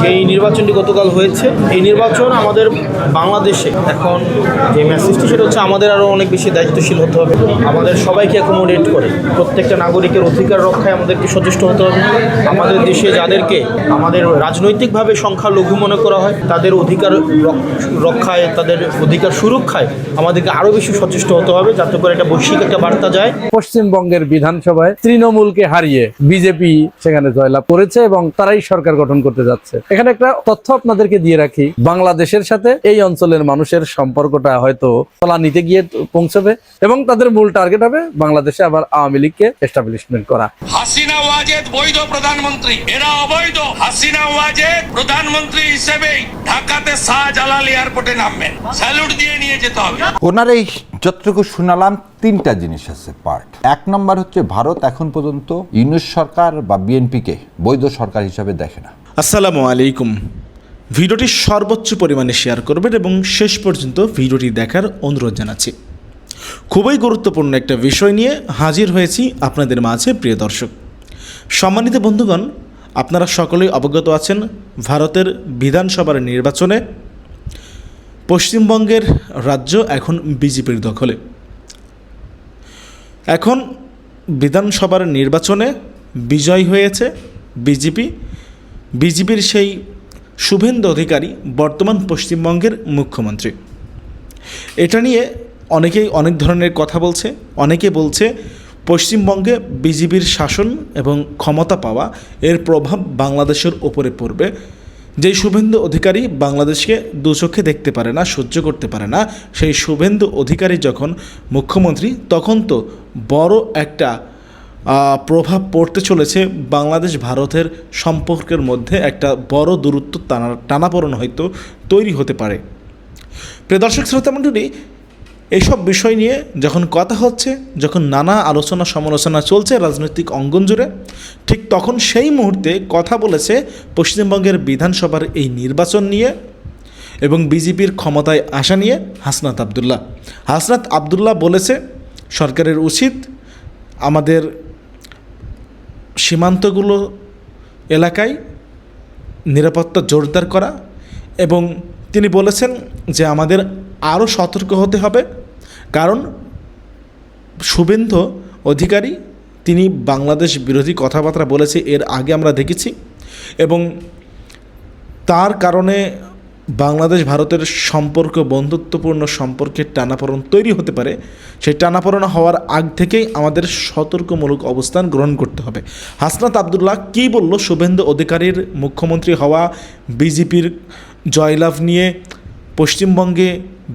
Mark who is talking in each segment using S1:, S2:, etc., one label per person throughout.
S1: এই নির্বাচনটি গতকাল হয়েছে। এই নির্বাচন আমাদের বাংলাদেশে এখন যে মেসেজটি সেটা হচ্ছে আমাদের আরও অনেক বেশি দায়িত্বশীল হতে হবে। আমাদের সবাইকে অ্যাকোমোডেট করে প্রত্যেকটা নাগরিকের অধিকার রক্ষায় আমাদেরকে সচেষ্ট হতে হবে। আমাদের দেশে যাদেরকে আমাদের রাজনৈতিকভাবে সংখ্যালঘু মনে করা হয় তাদের অধিকার রক্ষায়, তাদের অধিকার সুরক্ষায় আমাদেরকে আরও বেশি সচেষ্ট হতে হবে, যাতে করে একটা বৈশ্বিক একটা বার্তা যায়।
S2: পশ্চিমবঙ্গের বিধানসভায় তৃণমূলকে হারিয়ে বিজেপি সেখানে জয়লাভ করেছে এবং তারাই সরকার গঠন করতে যাচ্ছে। এখানে একটা তথ্য আপনাদেরকে দিয়ে রাখি, বাংলাদেশের সাথে এই অঞ্চলের মানুষের সম্পর্কটা হয়তো তলানিতে গিয়ে পৌঁছবে এবং তাদের মূল টার্গেট হবে বাংলাদেশে আবার আওয়ামী লীগকে এস্টাবলিশমেন্ট করা।
S3: হাসিনা ওয়াজেদ বৈধ প্রধানমন্ত্রী, এরা অবৈধ। হাসিনা ওয়াজেদ প্রধানমন্ত্রী হিসেবে ঢাকাতে শাহজালাল এয়ারপোর্টে নামবেন, স্যালুট দিয়ে নিয়ে যেতে হবে।
S4: ওনার এই যতটুকু শুনালাম তিনটা জিনিস আছে পার্ট। এক নম্বর হচ্ছে ভারত এখন পর্যন্ত ইউনূস সরকার বা বিএনপিকে বৈধ সরকার হিসাবে দেখে না।
S5: আসসালামু আলাইকুম। ভিডিওটি সর্বোচ্চ পরিমাণে শেয়ার করবেন এবং শেষ পর্যন্ত ভিডিওটি দেখার অনুরোধ জানাচ্ছি। খুবই গুরুত্বপূর্ণ একটা বিষয় নিয়ে হাজির হয়েছি আপনাদের মাঝে, প্রিয় দর্শক। সম্মানিত বন্ধুগণ, আপনারা সকলেই অবগত আছেন ভারতের বিধানসভার নির্বাচনে পশ্চিমবঙ্গের রাজ্য এখন বিজেপির দখলে। এখন বিধানসভার নির্বাচনে বিজয় হয়েছে বিজেপির সেই শুভেন্দু অধিকারী বর্তমান পশ্চিমবঙ্গের মুখ্যমন্ত্রী। এটা নিয়ে অনেকেই অনেক ধরনের কথা বলছে। অনেকে বলছে পশ্চিমবঙ্গে বিজেপির শাসন এবং ক্ষমতা পাওয়া এর প্রভাব বাংলাদেশের ওপরে পড়বে। যেই শুভেন্দু অধিকারী বাংলাদেশকে দুচোখে দেখতে পারে না, সহ্য করতে পারে না, সেই শুভেন্দু অধিকারী যখন মুখ্যমন্ত্রী তখন তো বড় একটা প্রভাব পড়তে চলেছে। বাংলাদেশ ভারতের সম্পর্কের মধ্যে একটা বড় দূরত্ব টানাপোড়েন হয়তো তৈরি হতে পারে। প্রিয় দর্শক শ্রোতা মণ্ডলী, এইসব বিষয় নিয়ে যখন কথা হচ্ছে, যখন নানা আলোচনা সমালোচনা চলছে রাজনৈতিক অঙ্গন জুড়ে, ঠিক তখন সেই মুহূর্তে কথা বলেছে পশ্চিমবঙ্গের বিধানসভার এই নির্বাচন নিয়ে এবং বিজেপির ক্ষমতায় আসা নিয়ে হাসনাত আবদুল্লাহ বলেছে সরকারের উচিত আমাদের সীমান্তগুলো এলাকায় নিরাপত্তা জোরদার করা এবং তিনি বলেছেন যে আমাদের আরও সতর্ক হতে হবে, কারণ শুভেন্দু অধিকারী তিনি বাংলাদেশ বিরোধী কথাবার্তা বলেছে, এর আগে আমরা দেখেছি এবং তার কারণে বাংলাদেশ ভারতের সম্পর্ক, বন্ধুত্বপূর্ণ সম্পর্কের টানাপোড়েন তৈরি হতে পারে। সেই টানাপোড়েন হওয়ার আগ থেকেই আমাদের সতর্কমূলক অবস্থান গ্রহণ করতে হবে। হাসনাত আবদুল্লাহ কী বলল শুভেন্দু অধিকারীর মুখ্যমন্ত্রী হওয়া, বিজেপির জয়লাভ নিয়ে, পশ্চিমবঙ্গে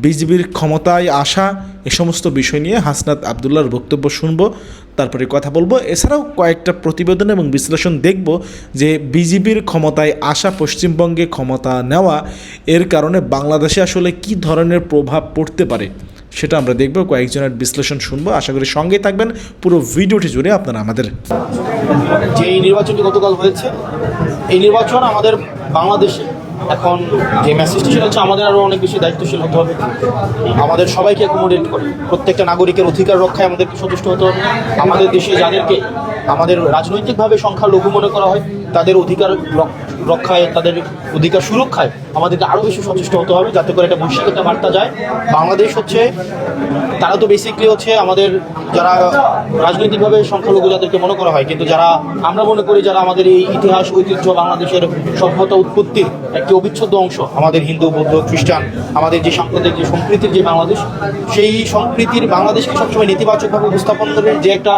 S5: বিজেপির ক্ষমতায় আসা, এ সমস্ত বিষয় নিয়ে হাসনাত আবদুল্লাহর বক্তব্য শুনবো, তারপরে কথা বলবো। এছাড়াও কয়েকটা প্রতিবেদন এবং বিশ্লেষণ দেখব যে বিজেপির ক্ষমতায় আসা, পশ্চিমবঙ্গে ক্ষমতা নেওয়া, এর কারণে বাংলাদেশে আসলে কী ধরনের প্রভাব পড়তে পারে সেটা আমরা দেখব। কয়েকজনের বিশ্লেষণ শুনবো, আশা করি সঙ্গে থাকবেন পুরো ভিডিওটি জুড়ে। আপনারা আমাদের
S1: যে এই নির্বাচনটি গতকাল হয়েছে, এই নির্বাচন আমাদের বাংলাদেশে এখন যে মেসেজটি সেটা হচ্ছে আমাদের আরও অনেক বেশি দায়িত্বশীল হতে হবে। আমাদের সবাইকে অ্যাকোমোডেট করে প্রত্যেকটা নাগরিকের অধিকার রক্ষায় আমাদেরকে সচেষ্ট হতে হবে। আমাদের দেশে যাদেরকে আমাদের রাজনৈতিকভাবে সংখ্যালঘু মনে করা হয় তাদের অধিকার রক্ষায়, তাদের অধিকার সুরক্ষায় আমাদেরকে আরও বেশি সচেষ্ট হতে হবে, যাতে করে একটা বৈশ্বিক একটা বার্তা যায়। বাংলাদেশ হচ্ছে, তারা তো বেসিকলি হচ্ছে আমাদের যারা রাজনৈতিকভাবে সংখ্যালঘু যাদেরকে মনে করা হয়, কিন্তু যারা আমরা মনে করি যারা আমাদের এই ইতিহাস, ঐতিহ্য, বাংলাদেশের সভ্যতা উৎপত্তির একটি অবিচ্ছেদ্য অংশ, আমাদের হিন্দু, বৌদ্ধ, খ্রিস্টান, আমাদের যে সাম্প্রদায়িক যে সম্প্রীতির যে বাংলাদেশ, সেই সম্প্রীতির বাংলাদেশকে সবসময় নেতিবাচকভাবে উপস্থাপনের যে একটা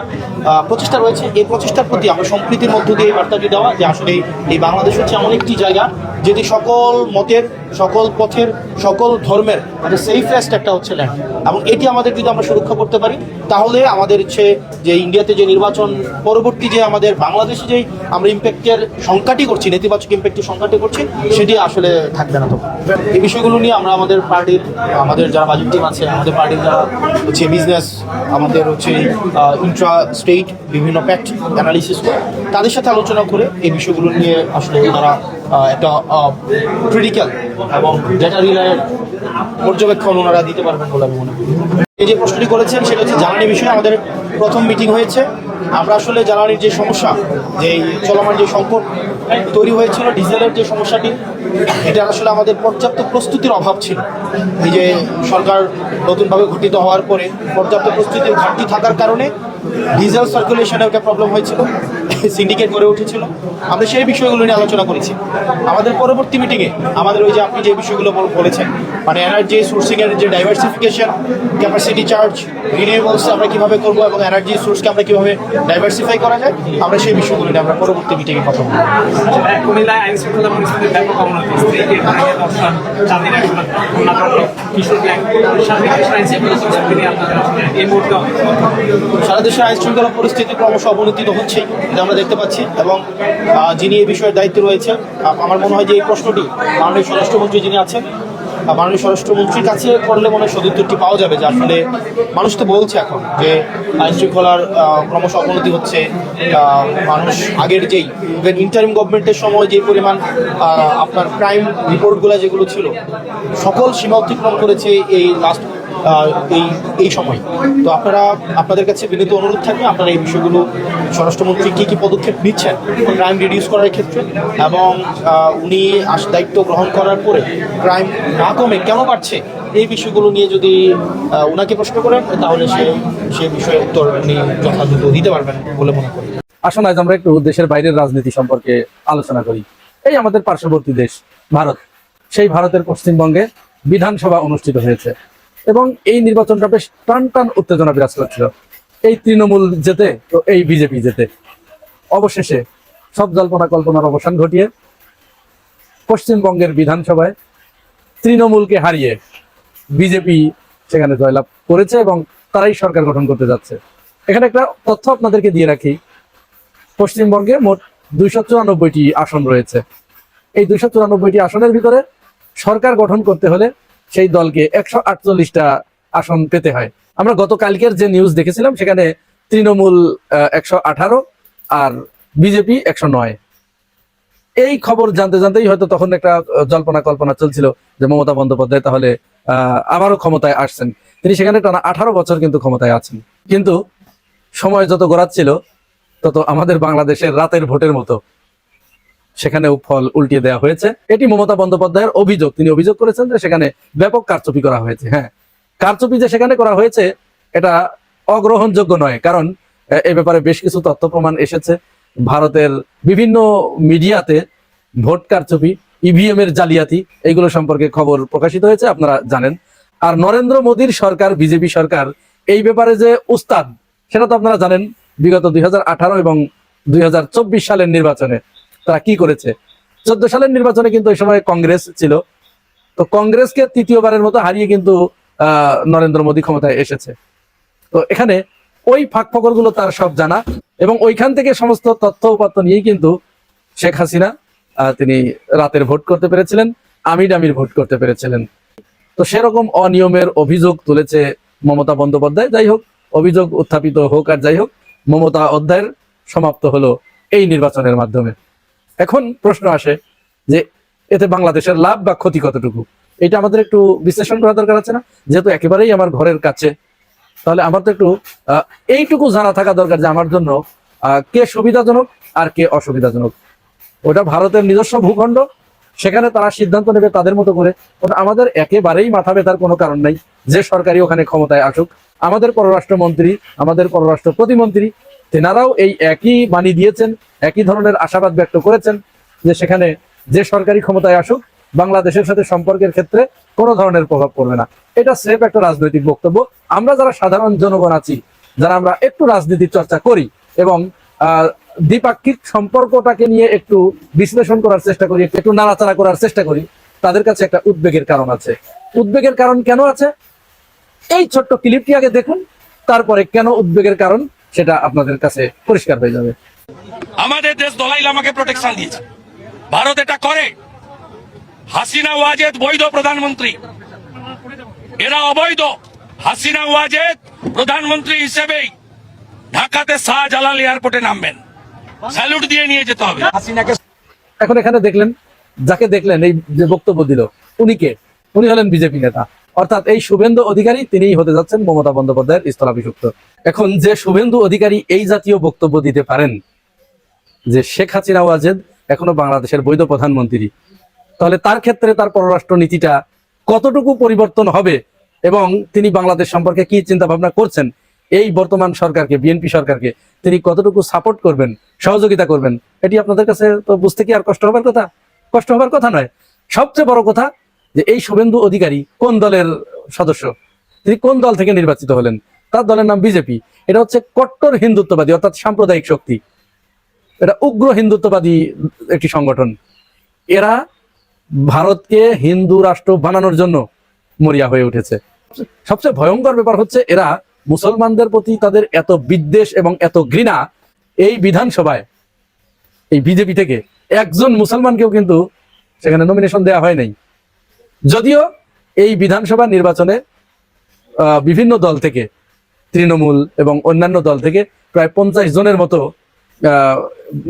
S1: প্রচেষ্টা রয়েছে, এই প্রচেষ্টার প্রতি আমরা সম্প্রীতির মধ্য দিয়ে এই বার্তাটি দেওয়া যে আসলে এই বাংলাদেশ হচ্ছে এমন একটি জায়গা যেটি সকল মতের, সকল পথের, সকল ধর্মের একটা সেফেস্ট একটা হচ্ছে ল্যান্ড, এবং এটি আমাদের যদি আমরা সুরক্ষা করতে পারি তাহলে আমাদের হচ্ছে যে ইন্ডিয়াতে যে নির্বাচন পরবর্তী যে আমাদের বাংলাদেশে যে আমরা ইম্প্যাক্টের সংখ্যাটি করছি, নেতিবাচক ইম্প্যাক্টের সংখ্যাটি করছি, সেটি আসলে থাকবে না। তো এই বিষয়গুলো নিয়ে আমরা আমাদের পার্টির, আমাদের যারা বাজেট টিম আছে, আমাদের পার্টির যারা হচ্ছে বিজনেস, আমাদের হচ্ছে ইন্ট্রা স্টেট বিভিন্ন ফ্যাক্ট অ্যানালিসিস করে তাদের সাথে আলোচনা করে এই বিষয়গুলো নিয়ে আসলে তারা একটা ক্রিটিক্যাল এবং ডেটা রিলায়েড পর্যবেক্ষণ ওনারা দিতে পারবেন বলে আমি মনে করি। এই যে প্রশ্নটি করেছেন সেটা হচ্ছে জ্বালানি বিষয়ে। আমাদের প্রথম মিটিং হয়েছে। আমরা আসলে জ্বালানির যে সমস্যা, যে এই চলমান যে সংকট তৈরি হয়েছিল, ডিজেলের যে সমস্যাটি, এটা আসলে আমাদের পর্যাপ্ত প্রস্তুতির অভাব ছিল। এই যে সরকার নতুনভাবে গঠিত হওয়ার পরে পর্যাপ্ত প্রস্তুতির ঘাটতি থাকার কারণে ডিজেল সার্কুলেশনে একটা প্রবলেম হয়েছিল, সিন্ডিকেট গড়ে উঠেছিল। আমরা সেই বিষয়গুলো নিয়ে আলোচনা করেছি। আমাদের পরবর্তী মিটিংয়ে আমাদের ওই যে আপনি যে বিষয়গুলো বলেছেন, মানে এনার্জি সোর্সিংয়ের যে ডাইভার্সিফিকেশন, ক্যাপাসিটি চার্জ, রিনিউয়েবলস আমরা কীভাবে করবো এবং এনার্জি সোর্সকে আমরা কীভাবে ডাইভার্সিফাই করা যায়, আমরা সেই বিষয়গুলো নিয়ে আমরা পরবর্তী মিটিংয়ে কথা বলবো।
S6: কুমিল্লায় আইন শৃঙ্খলা পরিস্থিতির ব্যাপক অবনতি, স্ত্রীকে ভাঙিয়ে দর্শন, জাতির একসময় অন্যতম কিশোর গ্যাং, সারা দেশের আইন শৃঙ্খলা পরিস্থিতি নিয়ে আপনাদের আসলে এই মুহূর্তে
S1: সারা দেশের আইন শৃঙ্খলা পরিস্থিতি ক্রমশ অবনতি তো হচ্ছেই, এটা আমরা দেখতে পাচ্ছি। এবং যিনি এই বিষয়ের দায়িত্বে রয়েছেন, আমার মনে হয় যে এই প্রশ্নটি মাননীয় স্বরাষ্ট্রমন্ত্রী যিনি আছেন, মাননীয় স্বরাষ্ট্রমন্ত্রীর কাছে করলে মনে হয় সদুত্তরটি পাওয়া যাবে, যে আসলে মানুষ তো বলছে এখন যে আইন শৃঙ্খলার ক্রমশ অবনতি হচ্ছে। মানুষ আগের যেই ইন্টারিম গভর্নমেন্টের সময় যে পরিমাণ আপনার ক্রাইম রিপোর্টগুলো যেগুলো ছিল, সকল সীমা অতিক্রম করেছে এই লাস্ট এই সময়। তো আপনাদের কাছে বিনীত অনুরোধ থাকবে, আপনারা এই বিষয়গুলো স্বরাষ্ট্রমন্ত্রী কী পদক্ষেপ নিচ্ছেন ক্রাইম রিডিউস করার ক্ষেত্রে, এবং উনি দায়িত্ব গ্রহণ করার পরে ক্রাইম না কমে কেন বাড়ছে, এই বিষয়গুলো নিয়ে যদি ওনাকে প্রশ্ন করেন, তাহলে সে বিষয়ে উত্তর উনি যথাযথ দিতে পারবেন বলে মনে করি।
S2: আসুন আজ আমরা একটু দেশের বাইরের রাজনীতি সম্পর্কে আলোচনা করি। এই আমাদের পার্শ্ববর্তী দেশ ভারত, সেই ভারতের পশ্চিমবঙ্গে বিধানসভা অনুষ্ঠিত হয়েছে এবং এই নির্বাচনটা বেশ টান টান উত্তেজনা বিরাজ করছিল। এই তৃণমূল যেতে তো এই বিজেপি যেতে, অবশেষে সব জল্পনা কল্পনার অবসান ঘটিয়ে পশ্চিমবঙ্গের বিধানসভায় তৃণমূলকে হারিয়ে বিজেপি সেখানে জয়লাভ করেছে এবং তারাই সরকার গঠন করতে যাচ্ছে। এখানে একটা তথ্য আপনাদেরকে দিয়ে রাখি, পশ্চিমবঙ্গে মোট 294টি আসন রয়েছে। এই 294টি আসনের ভিতরে সরকার গঠন করতে হলে সেই দলকে 148টা আসন পেতে হয়। আমরা গতকালকের যে নিউজ দেখেছিলাম, সেখানে তৃণমূল 118 আর বিজেপি 109। এই খবর জানতে জানতেই হয়তো তখন একটা জল্পনা কল্পনা চলছিল যে মমতা বন্দ্যোপাধ্যায় তাহলে আবারও ক্ষমতায় আসছেন। তিনি সেখানে টানা 18 বছর কিন্তু ক্ষমতায় আছেন। কিন্তু সময় যত গড়াচ্ছিল তত আমাদের বাংলাদেশের রাতের ভোটের মতো সেখানেও ফল উল্টিয়ে দেওয়া হয়েছে। এটি মমতা বন্দ্যোপাধ্যায়ের অভিযোগ। তিনি অভিযোগ করেছেন যে সেখানে ব্যাপক কারচুপি করা হয়েছে। হ্যাঁ, কারচুপি যে সেখানে করা হয়েছে এটা অগ্রহণযোগ্য নয়, কারণ এই ব্যাপারে বেশ কিছু তথ্য প্রমাণ এসেছে। ভারতের বিভিন্ন মিডিয়াতে ভোট কারচুপি, ইভিএম এর জালিয়াতি, এগুলো সম্পর্কে খবর প্রকাশিত হয়েছে, আপনারা জানেন। আর নরেন্দ্র মোদীর সরকার, বিজেপি সরকার এই ব্যাপারে যে উস্তাদ, সেটা তো আপনারা জানেন। বিগত 2018 এবং 2024 সালের নির্বাচনে তারা কি করেছে। 14 সালের নির্বাচনে কিন্তু ওই সময় কংগ্রেস ছিল, তো কংগ্রেসকে তৃতীয়বারের মতো হারিয়ে কিন্তু নরেন্দ্র মোদী ক্ষমতায় এসেছে। তো এখানে ওই ফাঁক ফকর গুলো তার সব জানা, এবং ওইখান থেকে সমস্ত তথ্য উপাত্ত নিয়েই কিন্তু শেখ হাসিনা তিনি রাতের ভোট করতে পেরেছিলেন, আমির ভোট করতে পেরেছিলেন। তো সেরকম অনিয়মের অভিযোগ তুলেছে মমতা বন্দ্যোপাধ্যায়। যাই হোক, অভিযোগ উত্থাপিত হোক আর যাই হোক, মমতা অধ্যায়ের সমাপ্ত হলো এই নির্বাচনের মাধ্যমে। এখন প্রশ্ন আসে যে এতে বাংলাদেশের লাভ বা ক্ষতি কতটুকু, এটা আমাদের একটু বিশ্লেষণ করা দরকার আছে না? যেহেতু একেবারেই আমার ঘরের কাছে, তাহলে আমার তো একটু এইটুকু জানা থাকা দরকার যে আমার জন্য কে সুবিধাজনক আর কে অসুবিধাজনক। ওটা ভারতের নিজস্ব ভূখণ্ড, সেখানে তারা সিদ্ধান্ত নেবে তাদের মতো করে। ওটা আমাদের একেবারেই মাথা ব্যথার কোনো কারণ নাই যে সরকারি ওখানে ক্ষমতায় আসুক। আমাদের পররাষ্ট্রমন্ত্রী, আমাদের পররাষ্ট্র প্রতিমন্ত্রী, তেনারাও এই একই বাণী দিয়েছেন, একই ধরনের আশাবাদ ব্যক্ত করেছেন যে সেখানে যে সরকারি ক্ষমতায় আসুক বাংলাদেশের সাথে সম্পর্কের ক্ষেত্রে কোনো ধরনের প্রভাব পড়বে না। এটা স্রেফ একটা রাজনৈতিক বক্তব্য। আমরা যারা সাধারণ জনগণ আছি, যারা আমরা একটু রাজনীতির চর্চা করি এবং দ্বিপাক্ষিক সম্পর্কটাকে নিয়ে একটু বিশ্লেষণ করার চেষ্টা করি, একটু নাড়াচাড়া করার চেষ্টা করি, তাদের কাছে একটা উদ্বেগের কারণ আছে। উদ্বেগের কারণ কেন আছে, এই ছোট্ট ক্লিপটি আগে দেখুন, তারপরে কেন উদ্বেগের কারণ সেটা আপনাদের কাছে পরিষ্কার হয়ে যাবে।
S3: আমাদের দেশ দলাই লামাকে প্রোটেকশন দিয়েছে, ভারত এটা করে। হাসিনা ওয়াজেদ বৈধ প্রধানমন্ত্রী, এরা অবৈধ। হাসিনা ওয়াজেদ প্রধানমন্ত্রী হিসেবেই ঢাকাতে শাহজালাল এয়ারপোর্টে নামবেন, স্যালুট দিয়ে নিয়ে যেতে হবে।
S2: এখন এখানে দেখলেন, যাকে দেখলেন এই যে বক্তব্য দিল, উনি কে? উনি হলেন বিজেপি নেতা। অর্থাৎ এই শুভেন্দু অধিকারী তিনিই হতে যাচ্ছেন মমতা বন্দ্যোপাধ্যায়ের স্থলাভিষিক্ত। এখন যে শুভেন্দু অধিকারী এই জাতীয় বক্তব্য দিতে পারেন যে শেখ হাসিনা ওয়াজেদ এখনো বাংলাদেশের বৈধ প্রধানমন্ত্রী, তাহলে তার ক্ষেত্রে তার পররাষ্ট্র নীতিটা কতটুকু পরিবর্তন হবে এবং তিনি বাংলাদেশ সম্পর্কে কি চিন্তা ভাবনা করছেন, এই বর্তমান সরকারকে, বিএনপি সরকারকে তিনি কতটুকু সাপোর্ট করবেন, সহযোগিতা করবেন, এটি আপনাদের কাছে তো বুঝতে কি আর কষ্ট হবার কথা? কষ্ট হবার কথা নয়। সবচেয়ে বড় কথা যে এই শুভেন্দু অধিকারী কোন দলের সদস্য, তিনি কোন দল থেকে নির্বাচিত হলেন? তার দলের নাম বিজেপি। এটা হচ্ছে কট্টর হিন্দুত্ববাদী অর্থাৎ সাম্প্রদায়িক শক্তি, এটা উগ্র হিন্দুত্ববাদী একটি সংগঠন। এরা ভারতকে হিন্দু রাষ্ট্র বানানোর জন্য মরিয়া হয়ে উঠেছে। সবচেয়ে ভয়ঙ্কর ব্যাপার হচ্ছে এরা মুসলমানদের প্রতি তাদের এত বিদ্বেষ এবং এত ঘৃণা। এই বিধানসভায় এই বিজেপি থেকে একজন মুসলমানকেও কিন্তু সেখানে নমিনেশন দেওয়া হয় নাই, যদিও এই বিধানসভা নির্বাচনে বিভিন্ন দল থেকে, তৃণমূল এবং অন্যান্য দল থেকে প্রায় 50 জনের মতো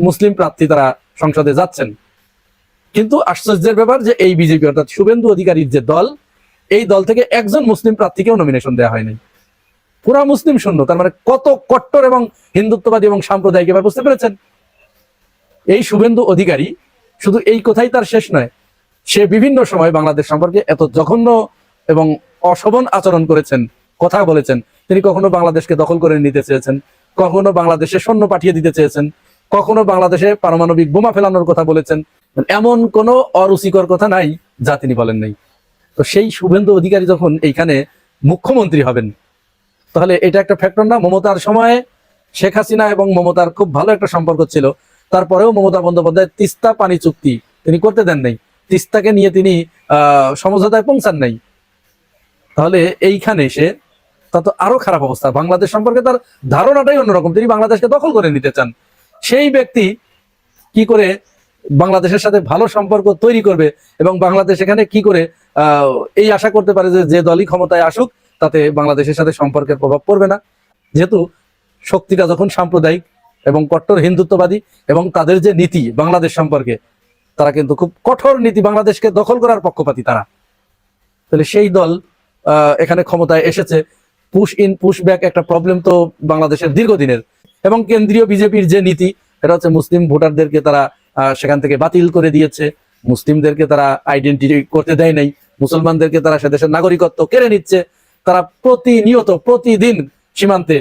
S2: মুসলিম প্রার্থী তারা সংসদে যাচ্ছেন। কিন্তু আশ্চর্যের ব্যাপার যে এই বিজেপি অর্থাৎ শুভেন্দু অধিকারীর যে দল, এই দল থেকে একজন মুসলিম প্রার্থীকেও নমিনেশন দেওয়া হয়নি। পুরা মুসলিম শূন্য। তার মানে কত কট্টর এবং হিন্দুত্ববাদী এবং সাম্প্রদায়িক, এবার বুঝতে পেরেছেন? এই শুভেন্দু অধিকারী শুধু এই কথাই তার শেষ নয়, সে বিভিন্ন সময় বাংলাদেশ সম্পর্কে এত জঘন্য এবং অশোভন আচরণ করেছেন, কথা বলেছেন। তিনি কখনো বাংলাদেশকে দখল করে নিতে চেয়েছেন, কখনো বাংলাদেশে সৈন্য পাঠিয়ে দিতে চেয়েছেন, কখনো বাংলাদেশে পারমাণবিক বোমা ফেলানোর কথা বলেছেন। এমন কোনো অরুচিকর কথা নাই যা তিনি বলেন নাই। তো সেই শুভেন্দু অধিকারী যখন এইখানে মুখ্যমন্ত্রী হবেন, তাহলে এটা একটা ফ্যাক্টর না? মমতার সময়ে শেখ হাসিনা এবং মমতার খুব ভালো একটা সম্পর্ক ছিল, তারপরেও মমতা বন্দ্যোপাধ্যায় তিস্তা পানি চুক্তি তিনি করতে দেন নাই, তিস্তাকে নিয়ে তিনি সমঝোতায় পৌঁছান নাই। তাহলে এইখানে এসে তা তো আরো খারাপ অবস্থা। বাংলাদেশ সম্পর্কে তার ধারণাটাই অন্যরকম, তিনি বাংলাদেশকে দখল করে নিতে চান। সেই ব্যক্তি কি করে বাংলাদেশের সাথে ভালো সম্পর্ক তৈরি করবে এবং বাংলাদেশ এখানে কি করে এই আশা করতে পারে যে যে দলই ক্ষমতায় আসুক তাতে বাংলাদেশের সাথে সম্পর্কের প্রভাব পড়বে না? যেহেতু শক্তিটা যখন সাম্প্রদায়িক এবং কট্টর হিন্দুত্ববাদী এবং তাদের যে নীতি বাংলাদেশ সম্পর্কে, তারা কিন্তু খুব কঠোর নীতি, বাংলাদেশকে দখল করার পক্ষপাতী তারা। তাহলে সেই দল এখানে ক্ষমতায় এসেছে। পুশ ইন পুশ ব্যাক একটা প্রবলেম তো বাংলাদেশের দীর্ঘদিনের। এবং কেন্দ্রীয় বিজেপির যে নীতি, এটা হচ্ছে মুসলিম ভোটারদেরকে তারা সেখান থেকে বাতিল করে দিয়েছে, মুসলিমদেরকে তারা আইডেন্টিটি করতে দেয় নাই, মুসলমানদেরকে তারা সে দেশের নাগরিকত্ব কেড়ে নিচ্ছে। তারা প্রতিনিয়ত প্রতিদিন সীমান্তে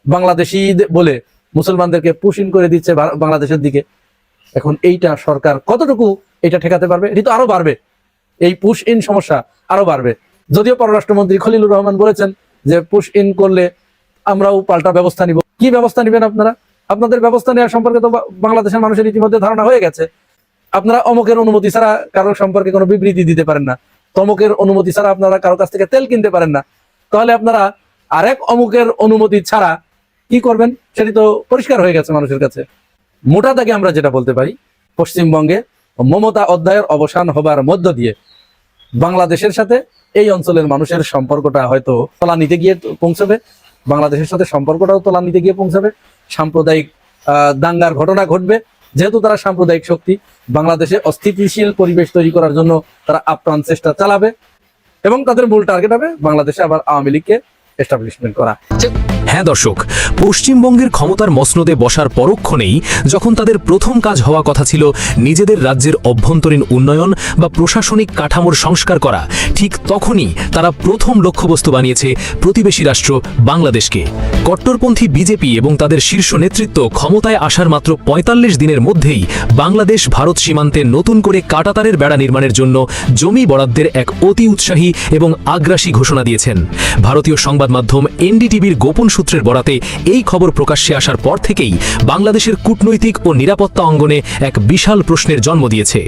S2: বাংলাদেশি বলে মুসলমানদেরকে পুশ ইন করে দিচ্ছে বাংলাদেশের দিকে। এখন এইটা সরকার কতটুকু এটা ঠেকাতে পারবে? এটি তো আরো বাড়বে, এই পুশ ইন সমস্যা আরো বাড়বে। যদিও পররাষ্ট্রমন্ত্রী খলিলুর রহমান বলেছেন যে পুশ ইন করলে আমরাও পাল্টা ব্যবস্থা নিব। কি ব্যবস্থা নেবেন আপনারা? আপনাদের ব্যবস্থা নেওয়ার সম্পর্কে তো বাংলাদেশের মানুষের ইতিমধ্যে ধারণা হয়ে গেছে। আপনারা অমুকের অনুমতি ছাড়া কারোর সম্পর্কে কোনো বিবৃতি দিতে পারেন না, তমুকের অনুমতি ছাড়া আপনারা কারো কাছ থেকে তেল কিনতে পারেন না। তাহলে আপনারা আরেক অমুকের অনুমতি ছাড়া কি করবেন সেটি তো পরিষ্কার হয়ে গেছে মানুষের কাছে। মোটা দাগে আমরা যেটা বলতে পারি, পশ্চিমবঙ্গে মমতা অধ্যায়ের অবসান হবার মধ্য দিয়ে বাংলাদেশের সাথে এই অঞ্চলের মানুষের সম্পর্কটা হয়তো তলানিতে গিয়ে পৌঁছবে, বাংলাদেশের সাথে সম্পর্কটাও তলানিতে গিয়ে পৌঁছাবে। সাম্প্রদায়িক দাঙ্গার ঘটনা ঘটবে, যেহেতু তারা সাম্প্রদায়িক শক্তি। বাংলাদেশে অস্থিতিশীল পরিবেশ তৈরি করার জন্য তারা আপ্রাণ চেষ্টা চালাবে এবং তাদের মূল টার্গেট হবে বাংলাদেশে আবার আওয়ামী লীগকে এস্টাবলিশমেন্ট করা।
S7: হ্যাঁ দর্শক, পশ্চিমবঙ্গের ক্ষমতার মসনদে বসার পরক্ষণেই যখন তাদের প্রথম কাজ হওয়া কথা ছিল নিজেদের রাজ্যের অভ্যন্তরীণ উন্নয়ন বা প্রশাসনিক কাঠামোর সংস্কার করা, ঠিক তখনই তারা প্রথম লক্ষ্যবস্তু বানিয়েছে প্রতিবেশী রাষ্ট্র বাংলাদেশকে। কট্টরপন্থী বিজেপি এবং তাদের শীর্ষ নেতৃত্ব ক্ষমতায় আসার মাত্র ৪৫ দিনের মধ্যেই বাংলাদেশ ভারত সীমান্তে নতুন করে কাঁটাতারের বেড়া নির্মাণের জন্য জমি বরাদ্দের এক অতি উৎসাহী এবং আগ্রাসী ঘোষণা দিয়েছেন। ভারতীয় সংবাদ মাধ্যম এনডিটিভির গোপন সূত্রের বরাতে এই খবর প্রকাশ্যে আসার পর থেকেই বাংলাদেশের কূটনৈতিক ও নিরাপত্তা অঙ্গনে এক বিশাল প্রশ্নের জন্ম দিয়েছে।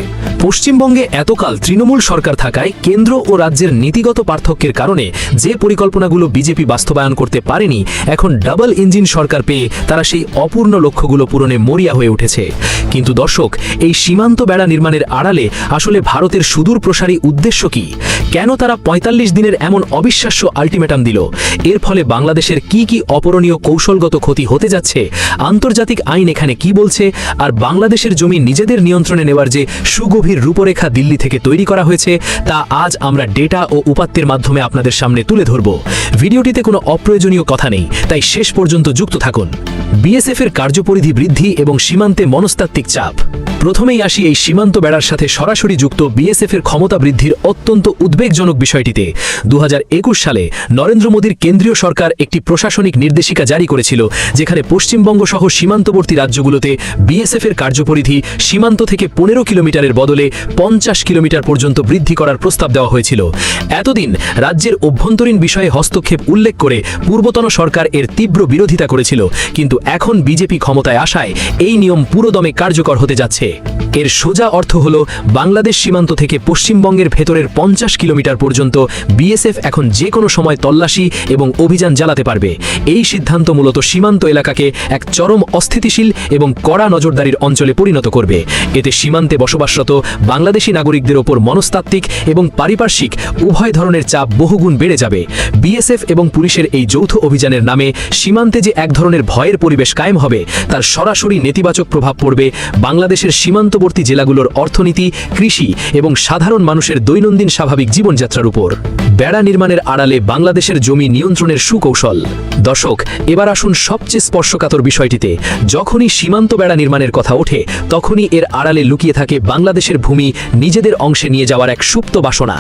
S7: পশ্চিমবঙ্গে এতকাল তৃণমূল সরকার থাকায় কেন্দ্র ও রাজ্যের নীতিগত পার্থক্যের কারণে যে পরিকল্পনাগুলো বিজেপি বাস্তবায়ন করতে পারেনি, এখন ডাবল ইঞ্জিন সরকার পেয়ে তারা সেই অপূর্ণ লক্ষ্যগুলো পূরণে মরিয়া হয়ে উঠেছে। কিন্তু দর্শক, এই সীমান্ত বেড়া নির্মাণের আড়ালে আসলে ভারতের সুদূর প্রসারী উদ্দেশ্য কি? কেন তারা ৪৫ দিনের এমন অবিশ্বাস্য আলটিমেটাম দিল? এর ফলে বাংলাদেশের কি কি অপরণীয় কৌশলগত ক্ষতি হতে যাচ্ছে, আন্তর্জাতিক আইন এখানে কি বলছে, আর বাংলাদেশের জমি নিজেদের নিয়ন্ত্রণে নেওয়ার যে সুগভীর রূপরেখা দিল্লি থেকে তৈরি করা হয়েছে, তা আজ আমরা ডেটা ও উপাত্তের মাধ্যমে আপনাদের সামনে তুলে ধরব। ভিডিওটিতে কোনো অপ্রয়োজনীয় কথা নেই, তাই শেষ পর্যন্ত যুক্ত থাকুন। বিএসএফ এর কার্যপরিধি বৃদ্ধি এবং সীমান্তে মনস্তাত্ত্বিক চাপ। প্রথমেই আসি এই সীমান্ত বেড়ার সাথে সরাসরি যুক্ত বিএসএফ এর ক্ষমতা বৃদ্ধির অত্যন্ত উদ্বেগজনক বিষয়টিতে। 2021 সালে নরেন্দ্র মোদীর কেন্দ্রীয় সরকার একটি প্রশাসনিক নির্দেশিকা জারি করেছিল, যেখানে পশ্চিমবঙ্গ সহ সীমান্তবর্তী রাজ্যগুলোতে বিএসএফ এর কার্যপরিধি সীমান্ত থেকে 15 কিলোমিটারের বদলে 50 কিলোমিটার পর্যন্ত বৃদ্ধি করার প্রস্তাব দেওয়া হয়েছিল। এতদিন রাজ্যের অভ্যন্তরীণ বিষয়ে হস্তক্ষেপ উল্লেখ করে পূর্বতন সরকার এর তীব্র বিরোধিতা করেছিল, কিন্তু এখন বিজেপি ক্ষমতায় আসায় এই নিয়ম পুরোদমে কার্যকর হতে যাচ্ছে। এর সোজা অর্থ হলো বাংলাদেশ সীমান্ত থেকে পশ্চিমবঙ্গের ভেতরের 50 কিলোমিটার পর্যন্ত বিএসএফ এখন যে কোনো সময় তল্লাশি এবং অভিযান চালাতে পারবে। এই সিদ্ধান্ত মূলত সীমান্ত এলাকাকে এক চরম অস্থিতিশীল এবং কড়া নজরদারির অঞ্চলে পরিণত করবে। এতে সীমান্তে বসবাসরত বাংলাদেশি নাগরিকদের ওপর মনস্তাত্ত্বিক এবং পারিপার্শ্বিক উভয় ধরনের চাপ বহুগুণ বেড়ে যাবে। বিএসএফ এবং পুলিশের এই যৌথ অভিযানের নামে সীমান্তে যে এক ধরনের ভয়ের পরিবেশ কায়েম হবে, তার সরাসরি নেতিবাচক প্রভাব পড়বে বাংলাদেশের সীমান্তবর্তী জেলাগুলোর অর্থনীতি, কৃষি এবং সাধারণ মানুষের দৈনন্দিন স্বাভাবিক জীবনযাত্রার উপর। বেড়া নির্মাণের আড়ালে বাংলাদেশের জমি নিয়ন্ত্রণের সুকৌশল। দর্শক, এবার আসুন সবচেয়ে স্পর্শকাতর বিষয়টিতে। যখনই সীমান্ত বেড়া নির্মাণের কথা ওঠে, তখনই এর আড়ালে লুকিয়ে থাকে বাংলাদেশের ভূমি নিজেদের অংশে নিয়ে যাওয়ার এক সুপ্ত বাসনা।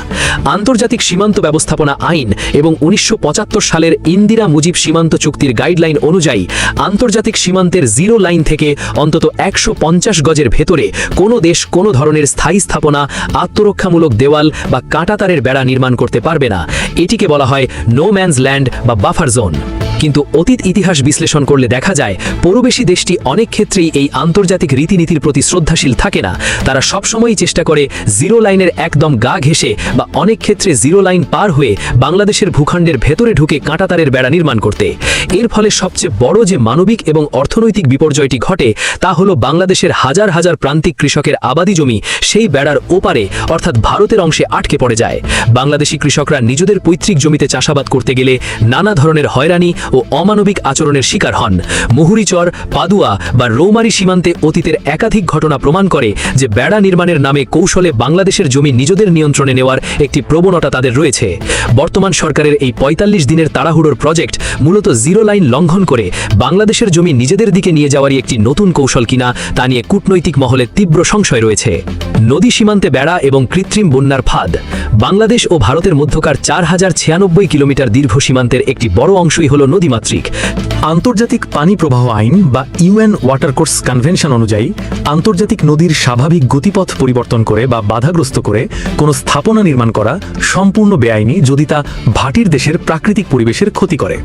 S7: আন্তর্জাতিক সীমান্ত ব্যবস্থাপনা আইন এবং 1975 সালের ইন্দিরা মুজিব সীমান্ত চুক্তির গাইডলাইন অনুযায়ী আন্তর্জাতিক সীমান্তের জিরো লাইন থেকে অন্তত 150 গজের ভেতরে কোনো দেশ কোনো ধরনের স্থায়ী স্থাপনা, আত্মরক্ষামূলক দেওয়াল বা কাঁটাতারের বেড়া নির্মাণ করতে পারবে না। এটিকে বলা হয় নো ম্যানস ল্যান্ড বা বাফার জোন। কিন্তু অতীত ইতিহাস বিশ্লেষণ করলে দেখা যায়, প্রতিবেশী দেশটি অনেক ক্ষেত্রেই এই আন্তর্জাতিক রীতিনীতির প্রতি শ্রদ্ধাশীল থাকে না। তারা সবসময়ই চেষ্টা করে জিরো লাইনের একদম গা ঘেঁষে বা অনেক ক্ষেত্রে জিরো লাইন পার হয়ে বাংলাদেশের ভূখণ্ডের ভেতরে ঢুকে কাঁটাতারের বেড়া নির্মাণ করতে। এর ফলে সবচেয়ে বড় যে মানবিক এবং অর্থনৈতিক বিপর্যয়টি ঘটে, তা হলো বাংলাদেশের হাজার হাজার প্রান্তিক কৃষকের আবাদি জমি সেই বেড়ার ওপারে অর্থাৎ ভারতের অংশে আটকে পড়ে যায়। বাংলাদেশি কৃষকরা নিজেদের পৈতৃক জমিতে চাষাবাদ করতে গেলে নানা ধরনের হয়রানি ও অমানবিক আচরণের শিকার হন। মুহুরীচর, পাদুয়া বা রৌমারী সীমান্তে অতীতের একাধিক ঘটনা প্রমাণ করে যে বেড়া নির্মাণের নামে কৌশলে বাংলাদেশের জমি নিজেদের নিয়ন্ত্রণে নেওয়ার একটি প্রবণতা তাদের রয়েছে। বর্তমান সরকারের এই 45 দিনের তাড়াহুড়োর প্রজেক্ট মূলত জিরো লাইন লঙ্ঘন করে বাংলাদেশের জমি নিজেদের দিকে নিয়ে যাওয়ারই একটি নতুন কৌশল কিনা, তা নিয়ে কূটনৈতিক মহলে তীব্র সংশয় রয়েছে। নদী সীমান্তে বেড়া এবং কৃত্রিম বন্যার ফাঁদ। বাংলাদেশ ও ভারতের মধ্যকার 4096 কিলোমিটার দীর্ঘ সীমান্তের একটি বড় অংশই হল নদীমাতৃক।
S8: আন্তর্জাতিক পানি প্রবাহ আইন বা ইউএন ওয়াটারকোর্স কনভেনশন অনুযায়ী আন্তর্জাতিক নদীর স্বাভাবিক গতিপথ পরিবর্তন করে বা বাধাগ্রস্ত করে কোনো স্থাপনা নির্মাণ করা সম্পূর্ণ বেআইনি, যদি তা ভাটির দেশের প্রাকৃতিক পরিবেশের ক্ষতি করে।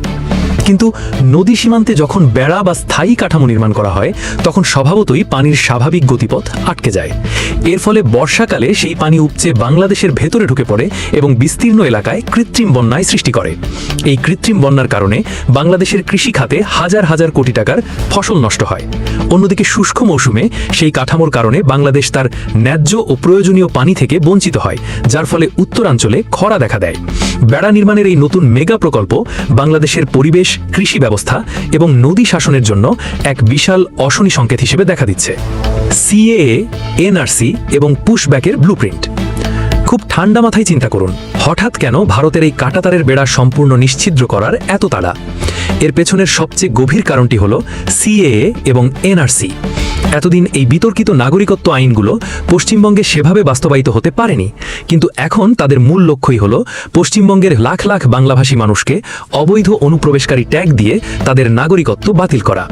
S8: কিন্তু নদী সীমান্তে যখন বেড়া বা স্থায়ী কাঠামো নির্মাণ করা হয়, তখন স্বভাবতই পানির স্বাভাবিক গতিপথ আটকে যায়। এর ফলে বর্ষাকালে সেই পানি উপচে বাংলাদেশের ভেতরে ঢুকে পড়ে এবং বিস্তীর্ণ এলাকায় কৃত্রিম বন্যায় সৃষ্টি করে। এই কৃত্রিম বন্যার কারণে বাংলাদেশের কৃষি খাতে হাজার হাজার কোটি টাকার ফসল নষ্ট হয়। অন্যদিকে শুষ্ক মৌসুমে সেই কাঠামোর কারণে বাংলাদেশ তার ন্যায্য ও প্রয়োজনীয় পানি থেকে বঞ্চিত হয়, যার ফলে উত্তরাঞ্চলে খরা দেখা দেয়। বেড়া নির্মাণের এই নতুন মেগা প্রকল্প বাংলাদেশের পরিবেশ, কৃষি ব্যবস্থা এবং নদী শাসনের জন্য এক বিশাল অশনি সংকেত হিসেবে দেখা দিচ্ছে। সিএএ, এনআরসি এবং পুশব্যাকের ব্লুপ্রিন্ট। খুব ঠান্ডা মাথায় চিন্তা করুন, হঠাৎ কেন ভারতের এই কাঁটাতারের বেড়া সম্পূর্ণ নিশ্ছিদ্র করার এত তাড়া? এর পেছনের সবচেয়ে গভীর কারণটি হল সিএএ এবং এনআরসি। এতদিন এই বিতর্কিত নাগরিকত্ব আইনগুলো পশ্চিমবঙ্গে সেভাবে বাস্তবায়িত হতে পারেনি, কিন্তু এখন তাদের মূল লক্ষ্যই হল পশ্চিমবঙ্গের লাখ লাখ বাংলাভাষী মানুষকে অবৈধ অনুপ্রবেশকারী ট্যাগ দিয়ে তাদের নাগরিকত্ব বাতিল করা।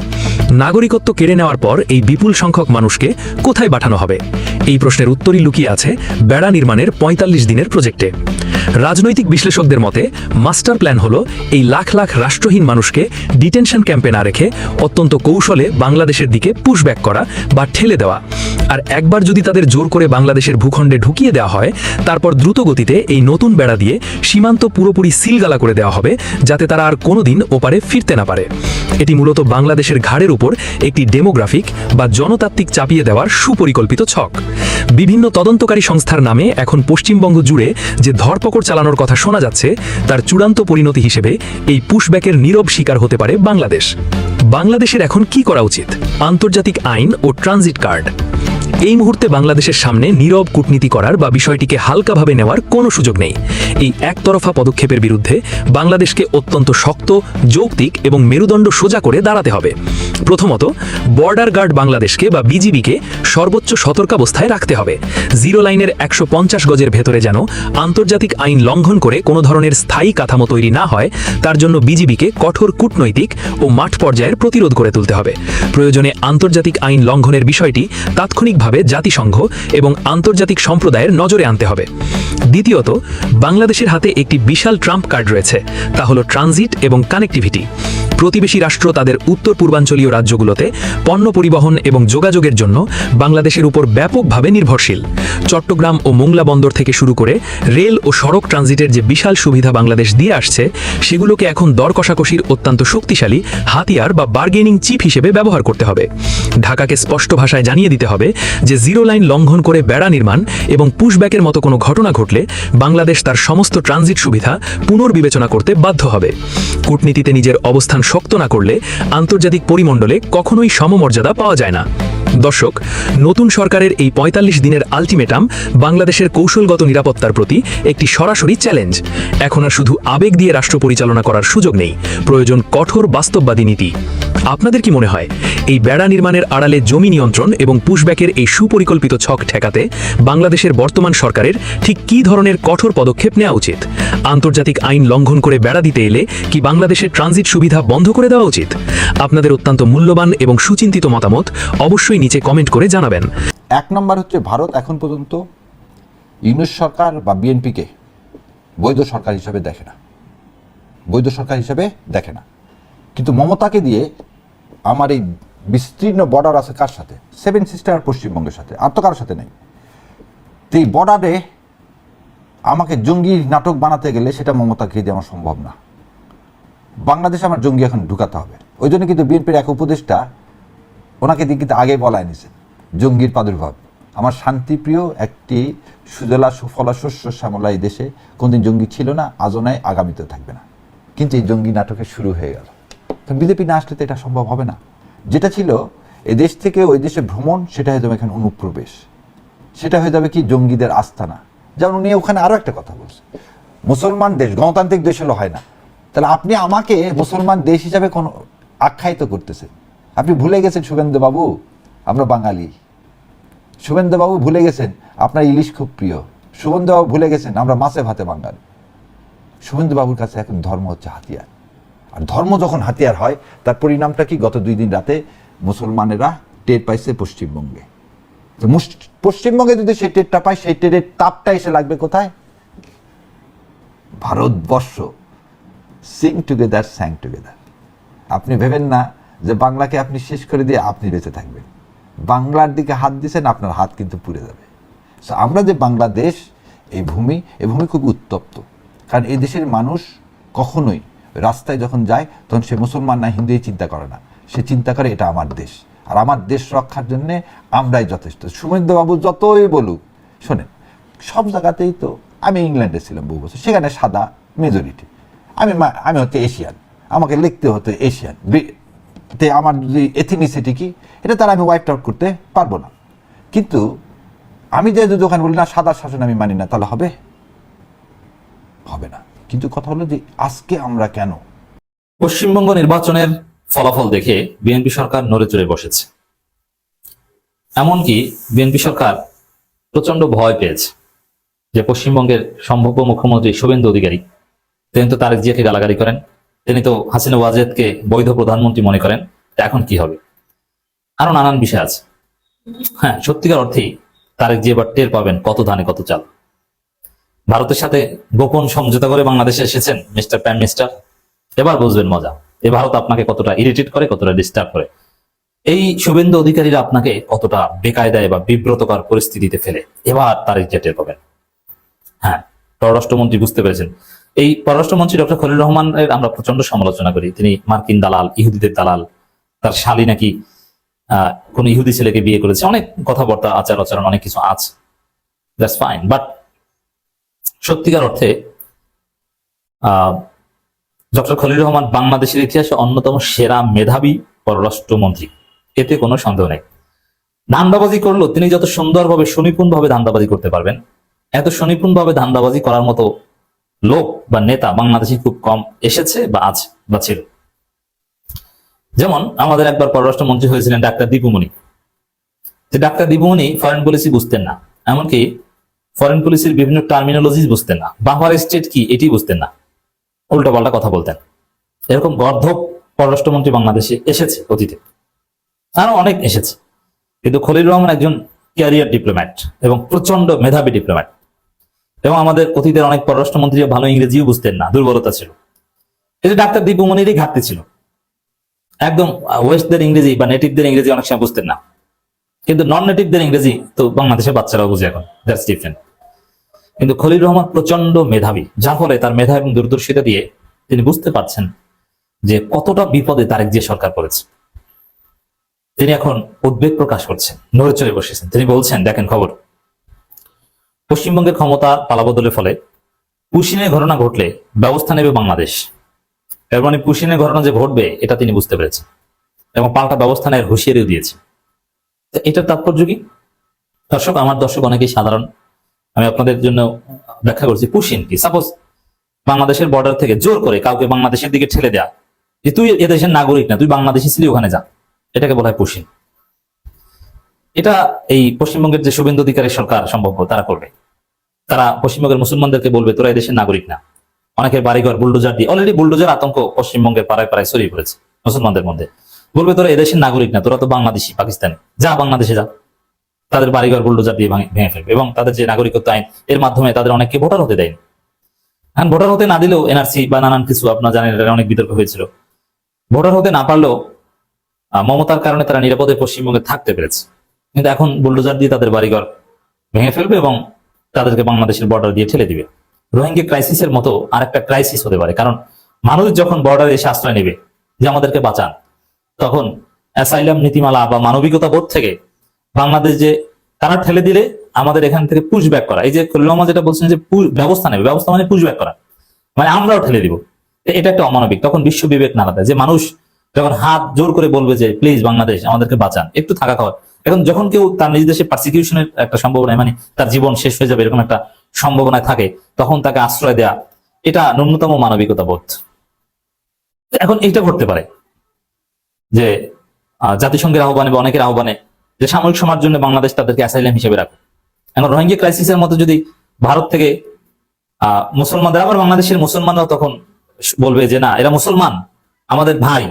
S8: নাগরিকত্ব কেড়ে নেওয়ার পর এই বিপুল সংখ্যক মানুষকে কোথায় পাঠানো হবে? এই প্রশ্নের উত্তরই লুকিয়ে আছে বেড়া নির্মাণের 45 দিনের প্রজেক্টে। রাজনৈতিক বিশ্লেষকদের মতে মাস্টার প্ল্যান হলো এই লাখ লাখ রাষ্ট্রহীন মানুষকে ডিটেনশন ক্যাম্পে না রেখে অত্যন্ত কৌশলে বাংলাদেশের দিকে পুশব্যাক করা বা ঠেলে দেওয়া। আর একবার যদি তাদের জোর করে বাংলাদেশের ভূখণ্ডে ঢুকিয়ে দেওয়া হয়, তারপর দ্রুত গতিতে এই নতুন বেড়া দিয়ে সীমান্ত পুরোপুরি সিলগালা করে দেওয়া হবে, যাতে তারা আর কোনোদিন ওপারে ফিরতে না পারে। এটি মূলত বাংলাদেশের ঘাড়ের উপর একটি ডেমোগ্রাফিক বা জনতাত্ত্বিক চাপিয়ে দেওয়ার সুপরিকল্পিত ছক। বিভিন্ন তদন্তকারী সংস্থার নামে এখন পশ্চিমবঙ্গ জুড়ে যে ধরপকড় চালানোর কথা শোনা যাচ্ছে, তার চূড়ান্ত পরিণতি হিসেবে এই পুশব্যাকের নীরব শিকার হতে পারে বাংলাদেশ। বাংলাদেশের এখন কি করা উচিত? আন্তর্জাতিক আইন ও ট্রানজিট কার্ড। এই মুহূর্তে বাংলাদেশের সামনে নীরব কূটনীতি করার বা বিষয়টিকে হালকাভাবে নেওয়ার কোনো সুযোগ নেই। এই একতরফা পদক্ষেপের বিরুদ্ধে বাংলাদেশকে অত্যন্ত শক্ত, যৌক্তিক এবং মেরুদণ্ড সোজা করে দাঁড়াতে হবে। প্রথমত, বর্ডার গার্ড বাংলাদেশকে বা বিজিবিকে সর্বোচ্চ সতর্কাবস্থায় রাখতে হবে। জিরো লাইনের 150 গজের ভেতরে যেন আন্তর্জাতিক আইন লঙ্ঘন করে কোনো ধরনের স্থায়ী কাঠামো তৈরি না হয়, তার জন্য বিজিবিকে কঠোর কূটনৈতিক ও মাঠ পর্যায়ের প্রতিরোধ করে তুলতে হবে। প্রয়োজনে আন্তর্জাতিক আইন লঙ্ঘনের বিষয়টি তাৎক্ষণিকভাবে জাতিসংঘ এবং আন্তর্জাতিক সম্প্রদায়ের নজরে আনতে হবে। দ্বিতীয়ত, বাংলাদেশের হাতে একটি বিশাল ট্রাম্প কার্ড রয়েছে, তা হলো ট্রানজিট এবং কানেক্টিভিটি। প্রতিবেশী রাষ্ট্র তাদের উত্তর পূর্বাঞ্চলীয় রাজ্যগুলোতে পণ্য পরিবহন এবং যোগাযোগের জন্য বাংলাদেশের উপর ব্যাপকভাবে নির্ভরশীল। চট্টগ্রাম ও মোংলা বন্দর থেকে শুরু করে রেল ও সড়ক ট্রানজিটের যে বিশাল সুবিধা বাংলাদেশ দিয়ে আসছে, সেগুলোকে এখন দর কষাকষির অত্যন্ত শক্তিশালী হাতিয়ার বা বার্গেনিং চিপ হিসেবে ব্যবহার করতে হবে। ঢাকাকে স্পষ্ট ভাষায় জানিয়ে দিতে হবে যে জিরো লাইন লঙ্ঘন করে বেড়া নির্মাণ এবং পুশব্যাকের মতো কোনো ঘটনা ঘটলে বাংলাদেশ তার সমস্ত ট্রানজিট সুবিধা পুনর্বিবেচনা করতে বাধ্য হবে। কূটনীতিতে নিজের অবস্থান শক্ত না করলে আন্তর্জাতিক পরিমণ্ডলে কখনোই সমমর্যাদা পাওয়া যায় না। দর্শক, নতুন সরকারের এই 45 দিনের আলটিমেটাম বাংলাদেশের কৌশলগত নিরাপত্তার প্রতি একটি সরাসরি চ্যালেঞ্জ। এখন আর শুধু আবেগ দিয়ে রাষ্ট্র পরিচালনা করার সুযোগ নেই, প্রয়োজন কঠোর বাস্তববাদী নীতি। আপনাদের কি মনে হয় এই বেড়া নির্মাণের আড়ালে জমি নিয়ন্ত্রণ এবং পুশব্যাকের এই সুপরিকল্পিত ছক ঠেকাতে বাংলাদেশের বর্তমান সরকারের ঠিক কী ধরনের কঠোর পদক্ষেপ নেওয়া উচিত? আন্তর্জাতিক আইন লঙ্ঘন করে বেড়া দিতে এলে কি বাংলাদেশের ট্রানজিট সুবিধা বন্ধ করে দেওয়া উচিত? আপনাদের অত্যন্ত মূল্যবান এবং সুচিন্তিত মতামত অবশ্যই নিচে কমেন্ট করে জানাবেন।
S4: এক নম্বর হচ্ছে, ভারত এখন পর্যন্ত ইউনূস সরকার বা বিএনপিকে বৈধ সরকার হিসাবে দেখে না, বৈধ সরকার হিসাবে দেখে না। কিন্তু মমতাকে দিয়ে আমার এই বিস্তীর্ণ বর্ডার আছে কার সাথে? 7 সিস্টার পশ্চিমবঙ্গের সাথে, আর তো কারোর সাথে নেই। তো এই বর্ডারে আমাকে জঙ্গি নাটক বানাতে গেলে সেটা মমতাকে দিয়ে আমার সম্ভব না। বাংলাদেশে আমার জঙ্গি এখন ঢুকাতে হবে। ওই জন্য কিন্তু বিএনপির এক উপদেষ্টা ওনাকে দিয়ে কিন্তু আগে বলায় নিছেন জঙ্গির প্রাদুর্ভাব। আমার শান্তিপ্রিয় একটি সুজলা সুফলা শস্য শ্যামলা এই দেশে কোনদিন জঙ্গি ছিল না, আজও নাই, আগামীতেও থাকবে না। কিন্তু এই জঙ্গি নাটকে শুরু হয়ে গেল। তো বিজেপি না আসলে তো এটা সম্ভব হবে না। যেটা ছিল এ দেশ থেকে ওই দেশে ভ্রমণ, সেটা হয়ে যাবে এখানে অনুপ্রবেশ, সেটা হয়ে যাবে কি জঙ্গিদের আস্তানা। যেমন উনি ওখানে আরও একটা কথা বলছে, মুসলমান দেশ, গণতান্ত্রিক দেশ হলো হয় না। তাহলে আপনি আমাকে মুসলমান দেশ হিসাবে কোনো আখ্যায়িত করতেছেন। আপনি ভুলে গেছেন শুভেন্দুবাবু আমরা বাঙালি। শুভেন্দুবাবু ভুলে গেছেন আপনার ইলিশ খুব প্রিয়। শুভেন্দুবাবু ভুলে গেছেন আমরা মাছে ভাতে বাঙালি। শুভেন্দুবাবুর কাছে এখন ধর্ম হচ্ছে হাতিয়ার। আর ধর্ম যখন হাতিয়ার হয়, তার পরিণামটা কি? গত 2 দিন রাতে মুসলমানেরা টের পাইছে পশ্চিমবঙ্গে। তো পশ্চিমবঙ্গে যদি সেই টেরটা পায়, সেই টেরের তাপটা এসে লাগবে কোথায়? ভারতবর্ষ। Singh together, স্যাং together. আপনি ভেবেন না যে বাংলাকে আপনি শেষ করে দিয়ে আপনি বেঁচে থাকবেন। বাংলার দিকে হাত দিয়েছেন, আপনার হাত কিন্তু পুড়ে যাবে। আমরা যে বাংলাদেশ, এই ভূমি খুব উত্তপ্ত। কারণ এই দেশের মানুষ কখনোই রাস্তায় যখন যায় তখন সে মুসলমান না হিন্দুই চিন্তা করে না, সে চিন্তা করে এটা আমার দেশ, আর আমার দেশ রক্ষার জন্যে আমরাই যথেষ্ট। শুভেন্দুবাবু যতই বলুক, শোনেন, সব জায়গাতেই তো, আমি ইংল্যান্ডে ছিলাম বহু বছর, সেখানে সাদা মেজরিটি। আমি হচ্ছে এশিয়ান, আমাকে লিখতে হতো এশিয়ান। আমার যে এথনিসিটি কি, এটা তারা আমি ওয়াইপ আউট করতে পারবো না। কিন্তু আমি যে দোকান বলি না সাদা শাসন আমি মানি না, তাহলে হবে? হবে না। কিন্তু কথা হলো যে আজকে আমরা কেন
S9: পশ্চিমবঙ্গ নির্বাচনের ফলাফল দেখে বিএনপি সরকার নড়ে চড়ে বসেছে। এমনকি বিএনপি সরকার প্রচন্ড ভয় পেয়েছে যে পশ্চিমবঙ্গের সম্ভাব্য মুখ্যমন্ত্রী শুভেন্দু অধিকারী, তিনি তো তারেক জিয়াকে গালাগালি করেন, তিনি তো হাসিনা ওয়াজেদকে বৈধ প্রধানমন্ত্রী মনে করেন, এখন কি হবে? আরো নানান বিষয় আছে। হ্যাঁ, সত্যিকার অর্থেই তারেক জিয়া এবার টের পাবেন কত ধানে কত চাল। ভারতের সাথে গোপন সমঝোতা করে বাংলাদেশে এসেছেন মিস্টার প্রাইম মিনিস্টার, এবার বুঝবেন মজা। এই ভারত আপনাকে কতটা ইরিটেট করে, কতটা ডিস্টার্ব করে, এই শুভেন্দু অধিকারীরা আপনাকে কতটা বেকায়দায় বা বিব্রতকর পরিস্থিতিতে ফেলে, এবার তারেক জিয়া টের পাবেন। হ্যাঁ, পররাষ্ট্রমন্ত্রী বুঝতে পেরেছেন এই পররাষ্ট্রমন্ত্রী ডক্টর খলিল রহমানের আমরা প্রচন্ড সমালোচনা করি। তিনি মার্কিন দালাল, ইহুদিদের দালাল, তার শালী নাকি কোন ইহুদি ছেলেকে বিয়ে করেছে, অনেক কথাবার্তা, আচার আচরণ অনেক কিছু আছে, দ্যাটস ফাইন। বাট সত্যিকার অর্থে ডক্টর খলিল রহমান বাংলাদেশের ইতিহাসে অন্যতম সেরা মেধাবী পররাষ্ট্রমন্ত্রী, এতে কোনো সন্দেহ নেই। ধান্দাবাজি করলেও তিনি যত সুন্দরভাবে সুনিপুণভাবে ধান্দাবাজি করতে পারবেন, এত সুনিপুণভাবে ধান্দাবাজি করার মতো লোক বা নেতা বাংলাদেশে খুব কম এসেছে বা আছে বা ছিল। যেমন আমাদের একবার পররাষ্ট্রমন্ত্রী হয়েছিলেন doctor Dipu Moni. Doctor Dipu Moni foreign policy বুঝতেন না, এমনকি ফরেন পলিসির বিভিন্ন টার্মিনোলজি বুঝতেন না, বাফার স্টেট কি এটি বুঝতেন না, উল্টোপাল্টা কথা বলতেন। এরকম গর্ধব পররাষ্ট্রমন্ত্রী বাংলাদেশে এসেছে অতীতে, আরো অনেক এসেছে। কিন্তু খলিল রহমান একজন ক্যারিয়ার ডিপ্লোম্যাট এবং প্রচন্ড মেধাবী ডিপ্লোম্যাট। এবং আমাদের অতীতের অনেক পররাষ্ট্রমন্ত্রী ভালো ইংরেজিও বুঝতেন না, দুর্বলতা ছিল। এটা ডাক্তার দীপুমণিরই ঘাটতি ছিল, একদম ওয়েস্টদের ইংরেজি বা নেটিভদের ইংরেজি অনেক সময় বুঝতেন না। কিন্তু নন নেটিভদের ইংরেজি তো বাংলাদেশের বাচ্চারাও বুঝে এখন, দ্যাটস ডিফারেন্ট। কিন্তু খলিল রহমান প্রচন্ড মেধাবী, যার ফলে তার মেধা এবং দূরদর্শিতা দিয়ে তিনি বুঝতে পারছেন যে কতটা বিপদে তারেক জিয়া সরকার পড়েছে। তিনি এখন উদ্বেগ প্রকাশ করছেন, নড়ে চড়ে বসেছেন। তিনি বলছেন, দেখেন খবর, পশ্চিমবঙ্গের ক্ষমতা পালাবদলের ফলে পুশিনের ঘটনা ঘটলে ব্যবস্থা নেবে বাংলাদেশ। এর মানে পুশিনের ঘটনা যে ঘটবে এটা তিনি বুঝতে পেরেছেন এবং পাল্টা ব্যবস্থা নেওয়ার হুঁশিয়ারিও দিয়েছে। এটার তাৎপর্য কি? দর্শক, আমার দর্শক অনেকেই সাধারণ, আমি আপনাদের জন্য ব্যাখ্যা করছি। পুশিন কি? সাপোজ বাংলাদেশের বর্ডার থেকে জোর করে কাউকে বাংলাদেশের দিকে ঠেলে দেয়া, যে তুই এদেশের নাগরিক না, তুই বাংলাদেশি ছিলি, ওখানে যা, এটাকে বলা হয় পুশিন। এটা এই পশ্চিমবঙ্গের যে শুভেন্দু অধিকারী সরকার সম্ভব তারা করবে। তারা পশ্চিমবঙ্গের মুসলমানদেরকে বলবে, তোরা এদেশের নাগরিক না। অনেকের বাড়িঘর বুলডোজার দিয়ে, অলরেডি বুলডোজার আতঙ্ক পশ্চিমবঙ্গের পাড়ায় পাড়ায় ছড়িয়ে পড়েছে মুসলমানদের মধ্যে। বলবে, তোরা এদেশের নাগরিক না, তোরা তো বাংলাদেশি, পাকিস্তানি, যা বাংলাদেশে যা। তাদের বাড়িঘর বুলডোজার দিয়ে ভেঙে ফেলবে এবং তাদের যে নাগরিকত্ব আইন, এর মাধ্যমে তাদের অনেককে ভোটার হতে দেয়নি। এখন ভোটার হতে না দিলেও এনআরসি বা নানান কিছু, আপনারা জানেন, এটা অনেক বিতর্ক হয়েছিল। ভোটার হতে না পারলেও মমতার কারণে তারা নিরাপদে পশ্চিমবঙ্গে থাকতে পেরেছে। কিন্তু এখন বুলডোজার দিয়ে তাদের বাড়িঘর ভেঙে ফেলবে এবং তাদেরকে বাংলাদেশের বর্ডার দিয়ে ঠেলে দিবে। রোহিঙ্গা ক্রাইসিসের মতো আরেকটা ক্রাইসিস হতে পারে, কারণ মানুষ যখন বর্ডারে এসে আশ্রয় নেবে যে আমাদেরকে বাঁচান, তখন অ্যাসাইলাম নীতিমালা বা মানবিকতা বোধ থেকে বাংলাদেশ যে তারা ঠেলে দিলে আমাদের এখান থেকে পুশ ব্যাক করা, এই যে খলিল রহমান যেটা বলছেন যে ব্যবস্থা নেবে, ব্যবস্থা মানে পুশ ব্যাক করা, মানে আমরাও ঠেলে দিব, এটা একটা অমানবিক। তখন বিশ্ব বিবেক নাড়াতে, যে মানুষ যখন হাত জোর করে বলবে যে প্লিজ বাংলাদেশ আমাদেরকে বাঁচান, একটু থাকা খাওয়া। এখন যখন কেউ তার নিজ দেশে পারসিকিউশনের একটা সম্ভাবনায়, মানে তার জীবন শেষ হয়ে যাবে এরকম একটা সম্ভাবনায় থাকে, তখন তাকে আশ্রয় দেয়া, এটা ন্যূনতম মানবিকতা বোধ। এখন এইটা করতে পারে যে জাতিসংঘের আহ্বানে বা অনেকের আহ্বানে যে সামরিক সময়ের জন্য বাংলাদেশ তাদেরকে অ্যাসাইলাম হিসেবে রাখে। এখন রোহিঙ্গা ক্রাইসিসের মতো যদি ভারত থেকে মুসলমানদের, আবার বাংলাদেশের মুসলমানরাও তখন বলবে যে না, এরা মুসলমান, আমাদের ভাই,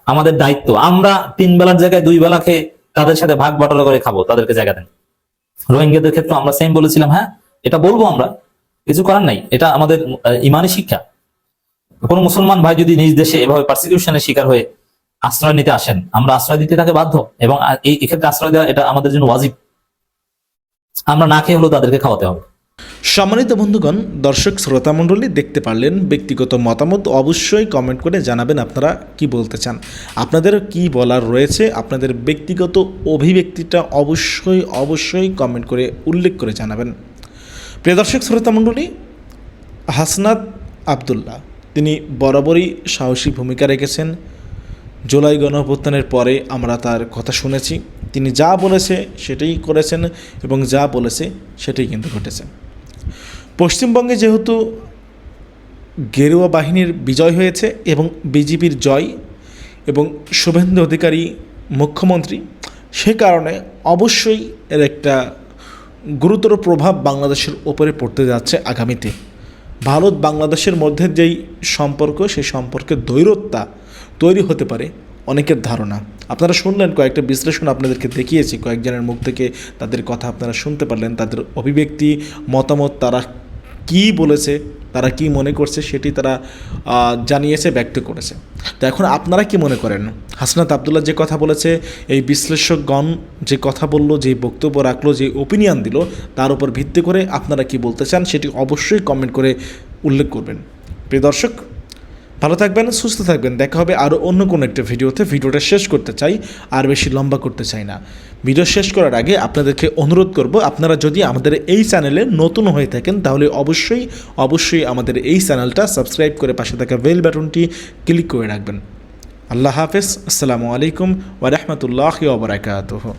S9: আমাদের দায়িত্ব, আমরা 3 বেলার জায়গায় 2 বেলা খেয়ে তাদের সাথে ভাগ বাটোয়ারা করে খাবো, তাদেরকে জায়গা দেন। রোহিঙ্গাদের ক্ষেত্রে আমরা সেম বলেছিলাম, হ্যাঁ এটা বলবো, আমরা কিছু করার নাই, এটা আমাদের ইমানি শিক্ষা। কোন মুসলমান ভাই যদি নিজ দেশে এভাবে পারসিকিউশনের শিকার হয়ে আশ্রয় নিতে আসেন, আমরা আশ্রয় দিতে তাকে বাধ্য, এবং এই ক্ষেত্রে আশ্রয় দেওয়া এটা আমাদের জন্য ওয়াজিব। আমরা না খেয়ে হলেও তাদেরকে খাওয়াতে হবে।
S5: সম্মানিত বন্ধুগণ, দর্শক শ্রোতা মণ্ডলী দেখতে পারলেন। ব্যক্তিগত মতামত অবশ্যই কমেন্ট করে জানাবেন আপনারা কি বলতে চান, আপনাদের কি বলার রয়েছে, আপনাদের ব্যক্তিগত অভিব্যক্তিটা অবশ্যই কমেন্ট করে উল্লেখ করে জানাবেন। প্রিয় দর্শক শ্রোতা মণ্ডলী, হাসনাত আবদুল্লাহ তিনি বরাবরই সাহসী ভূমিকা রেখেছেন। জুলাই গণঅভ্যুত্থানের পরে আমরা তার কথা শুনেছি, তিনি যা বলেছে সেটাই করেছেন এবং যা বলেছে সেটাই কিন্তু ঘটেছে। পশ্চিমবঙ্গে যেহেতু গেরুয়া বাহিনীর বিজয় হয়েছে এবং বিজেপির জয় এবং শুভেন্দু অধিকারী মুখ্যমন্ত্রী, সে কারণে অবশ্যই এর একটা গুরুতর প্রভাব বাংলাদেশের ওপরে পড়তে যাচ্ছে আগামীতে। ভারত বাংলাদেশের মধ্যে যেই সম্পর্ক, সেই সম্পর্কের দৈরত্যতা তৈরি হতে পারে অনেকের ধারণা। আপনারা শুনলেন, কয়েকটা বিশ্লেষণ আপনাদেরকে দেখিয়েছি, কয়েকজনের মুখ থেকে তাদের কথা আপনারা শুনতে পারলেন, তাদের অভিব্যক্তি, মতামত, তারা কি বলেছে, তারা কি মনে করছে সেটি তারা জানিয়েছে, ব্যক্ত করেছে। তো এখন আপনারা কি মনে করেন? হাসনাত আবদুল্লাহ যে কথা বলেছে, এই বিশ্লেষকগণ যে কথা বলল, যে বক্তব্য রাখলো, যে ওপিনিয়ন দিল, তার উপর ভিত্তি করে আপনারা কি বলতে চান সেটি অবশ্যই কমেন্ট করে উল্লেখ করবেন। প্রিয় দর্শক, ভালো থাকবেন, সুস্থ থাকবেন। দেখা হবে আরও অন্য কোনো একটা ভিডিওতে। ভিডিওটা শেষ করতে চাই, আর বেশি লম্বা করতে চাই না। ভিডিও শেষ করার আগে আপনাদেরকে অনুরোধ করব, আপনারা যদি আমাদের এই চ্যানেলে নতুন হয়ে থাকেন তাহলে অবশ্যই আমাদের এই চ্যানেলটা সাবস্ক্রাইব করে পাশে থাকা বেল বাটনটি ক্লিক করে রাখবেন। আল্লাহ হাফেজ। আসসালামু আলাইকুম ওয়া রাহমাতুল্লাহি ওয়া বারাকাতুহু।